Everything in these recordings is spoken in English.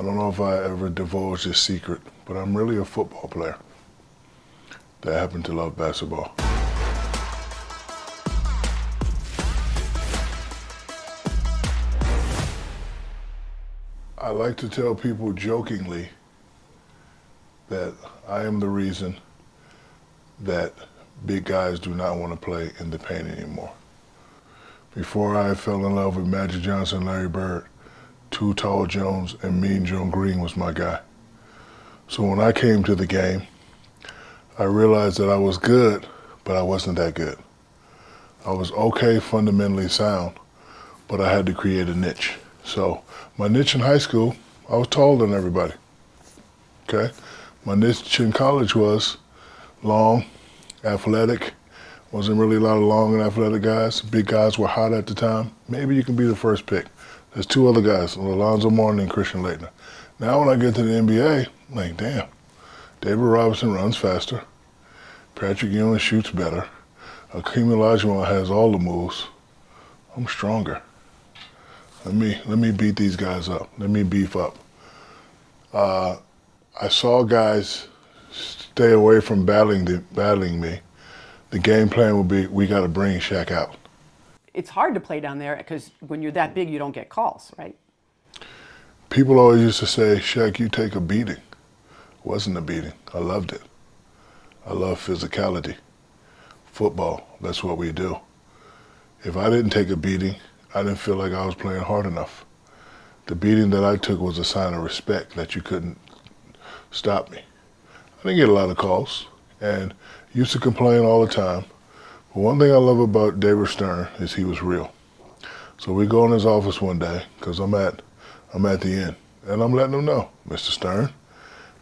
I don't know if I ever divulged this secret, but I'm really a football player that happened to love basketball. I like to tell people jokingly that I am the reason that big guys do not want to play in the paint anymore. Before I fell in love with Magic Johnson and Larry Bird, Too Tall Jones and Mean Joe Green was my guy. So when I came to the game, I realized that I was good, but I wasn't that good. I was okay, fundamentally sound, but I had to create a niche. So my niche in high school, I was taller than everybody, okay? My niche in college was long, athletic. Wasn't really a lot of long and athletic guys. Big guys were hot at the time. Maybe you can be the first pick. There's two other guys, Alonzo Mourning and Christian Laettner. Now when I get to the NBA, I'm like, damn, David Robinson runs faster. Patrick Ewing shoots better. Hakeem Olajuwon has all the moves. I'm stronger. Let me beat these guys up. Let me beef up. I saw guys stay away from battling me. The game plan would be, we got to bring Shaq out. It's hard to play down there because when you're that big, you don't get calls, right? People always used to say, Shaq, you take a beating. It wasn't a beating. I loved it. I love physicality. Football, that's what we do. If I didn't take a beating, I didn't feel like I was playing hard enough. The beating that I took was a sign of respect that you couldn't stop me. I didn't get a lot of calls and used to complain all the time. But one thing I love about David Stern is he was real. So we go in his office one day, because I'm at the end, and I'm letting him know, Mr. Stern,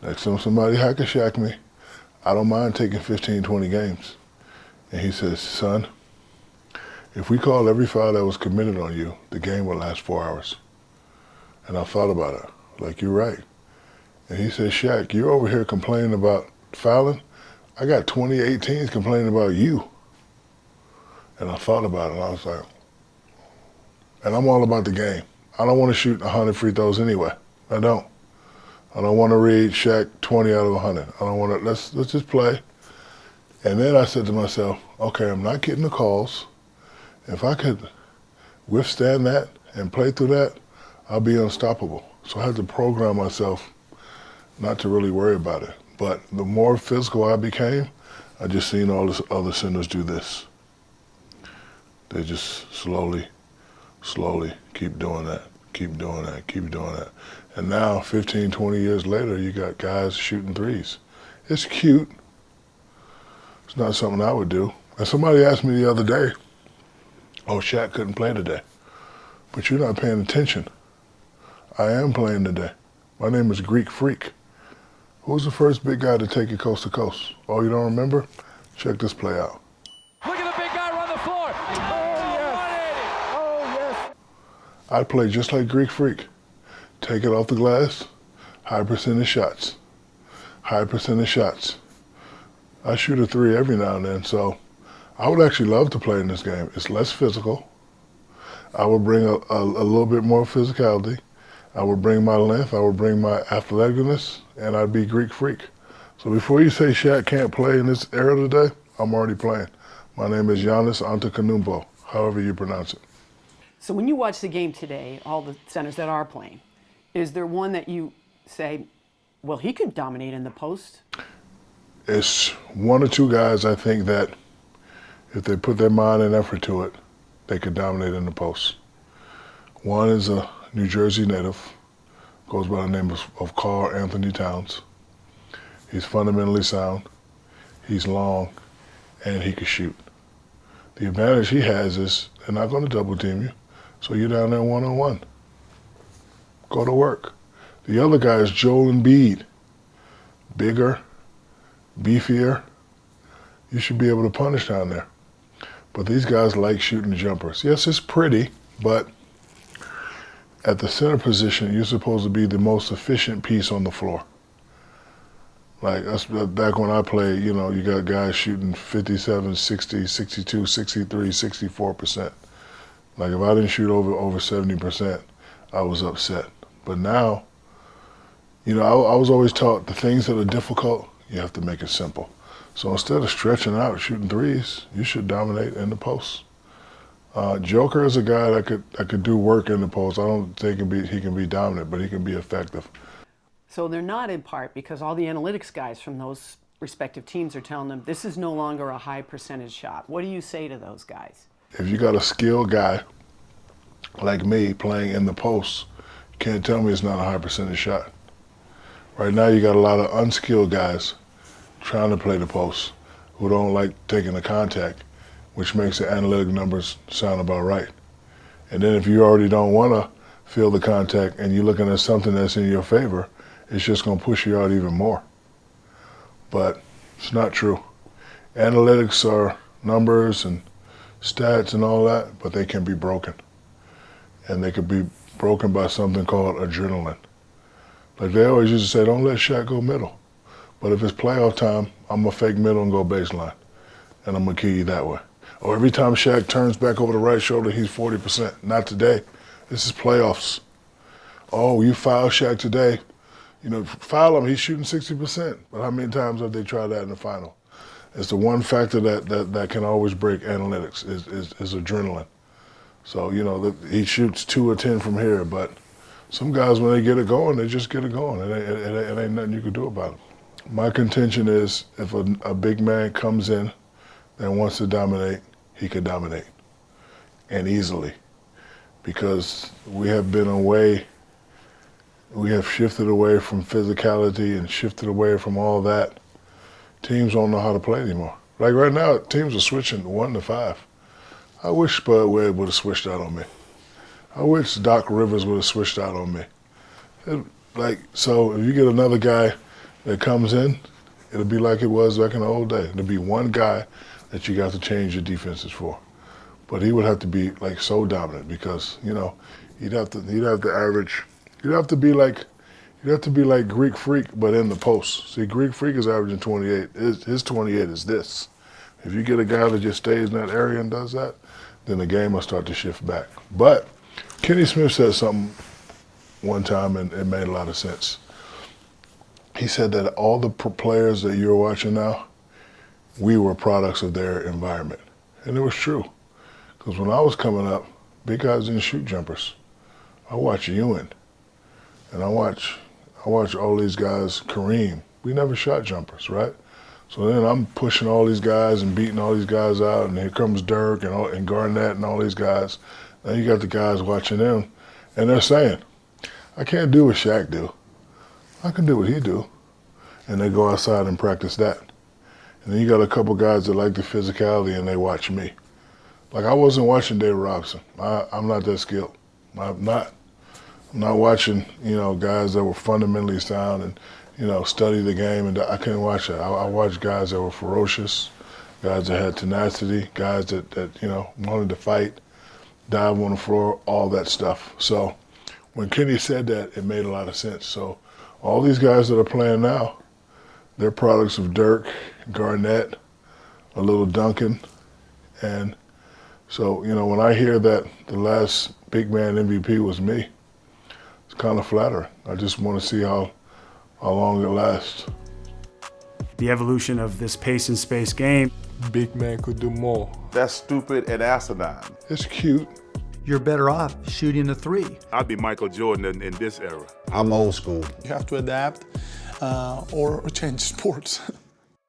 next time somebody hack or Shaq me, I don't mind taking 15, 20 games. And he says, son, if we call every foul that was committed on you, the game will last 4 hours. And I thought about it, like, you're right. And he said, Shaq, you're over here complaining about fouling. I got 28 teams complaining about you. And I thought about it, and I was like, and I'm all about the game. I don't want to shoot 100 free throws anyway. I don't. I don't want to read Shaq 20 out of 100. I don't want to, let's just play. And then I said to myself, okay, I'm not getting the calls. If I could withstand that and play through that, I'll be unstoppable. So I had to program myself not to really worry about it. But the more physical I became, I just seen all the other centers do this. They just slowly keep doing that, keep doing that, keep doing that. And now, 15, 20 years later, you got guys shooting threes. It's cute. It's not something I would do. And somebody asked me the other day, oh, Shaq couldn't play today. But you're not paying attention. I am playing today. My name is Greek Freak. Who was the first big guy to take it coast to coast? Oh, you don't remember? Check this play out. Look at the big guy run the floor. Oh, yes. Oh, yes. I play just like Greek Freak. Take it off the glass, high percentage shots. High percentage shots. I shoot a three every now and then, so I would actually love to play in this game. It's less physical. I would bring a little bit more physicality. I would bring my length, I would bring my athleticness, and I'd be Greek Freak. So before you say Shaq can't play in this era today, I'm already playing. My name is Giannis Antetokounmpo, however you pronounce it. So when you watch the game today, all the centers that are playing, is there one that you say, well, he could dominate in the post? It's one or two guys I think that if they put their mind and effort to it, they could dominate in the post. One is a New Jersey native, goes by the name of Karl Anthony Towns. He's fundamentally sound, he's long, and he can shoot. The advantage he has is they're not going to double team you, so you're down there one-on-one. Go to work. The other guy is Joel Embiid. Bigger, beefier. You should be able to punish down there. But these guys like shooting jumpers. Yes, it's pretty, but at the center position, you're supposed to be the most efficient piece on the floor. Like, that's back when I played, you know, you got guys shooting 57, 60, 62, 63, 64%. Like, if I didn't shoot over 70%, I was upset. But now, You know, I was always taught the things that are difficult, you have to make it simple. So instead of stretching out, shooting threes, you should dominate in the post. Joker is a guy that could do work in the post. I don't think he can be dominant, but he can be effective. So they're not in part because all the analytics guys from those respective teams are telling them this is no longer a high percentage shot. What do you say to those guys? If you got a skilled guy like me playing in the post, you can't tell me it's not a high percentage shot. Right now you got a lot of unskilled guys trying to play the post who don't like taking the contact, which makes the analytic numbers sound about right. And then if you already don't want to feel the contact and you're looking at something that's in your favor, it's just going to push you out even more. But it's not true. Analytics are numbers and stats and all that, but they can be broken. And they could be broken by something called adrenaline. Like they always used to say, don't let Shaq go middle. But if it's playoff time, I'm going to fake middle and go baseline. And I'm going to kill you that way. Or every time Shaq turns back over the right shoulder, he's 40%. Not today. This is playoffs. Oh, you foul Shaq today. You know, foul him, he's shooting 60%. But how many times have they tried that in the final? It's the one factor that can always break analytics is adrenaline. So, you know, he shoots 2 or 10 from here, but some guys, when they get it going, they just get it going. It ain't nothing you can do about it. My contention is if a big man comes in and wants to dominate, he can dominate, and easily, because we have shifted away from physicality and shifted away from all that. Teams don't know how to play anymore. Like right now, teams are switching 1 to 5. I wish Spud Webb would have switched out on me. I wish Doc Rivers would have switched out on me. So if you get another guy that comes in, it'll be like it was back in the old day. There'll be one guy that you got to change your defenses for. But he would have to be like so dominant because, you know, you'd have to average. You'd have to be like Greek Freak, but in the post. See, Greek Freak is averaging 28. His 28 is this. If you get a guy that just stays in that area and does that, then the game will start to shift back. But Kenny Smith said something one time, and it made a lot of sense. He said that all the players that you're watching now, we were products of their environment. And it was true. Because when I was coming up, big guys didn't shoot jumpers. I watched Ewan. And I watch all these guys, Kareem. We never shot jumpers, right? So then I'm pushing all these guys and beating all these guys out, and here comes Dirk and Garnett and all these guys. Now you got the guys watching them, and they're saying, I can't do what Shaq do. I can do what he do. And they go outside and practice that. And then you got a couple guys that like the physicality, and they watch me. Like I wasn't watching David Robinson. I'm not that skilled. I'm not watching, you know, guys that were fundamentally sound and, you know, study the game, and I couldn't watch that. I watched guys that were ferocious, guys that had tenacity, guys that you know, wanted to fight, dive on the floor, all that stuff. So when Kenny said that, it made a lot of sense. So all these guys that are playing now, they're products of Dirk, Garnett, a little Duncan. And so, you know, when I hear that the last big man MVP was me, it's kind of flattering. I just want to see how long it lasts. The evolution of this pace and space game. Big man could do more. That's stupid and asinine. It's cute. You're better off shooting the 3. I'd be Michael Jordan in this era. I'm old school. You have to adapt or change sports.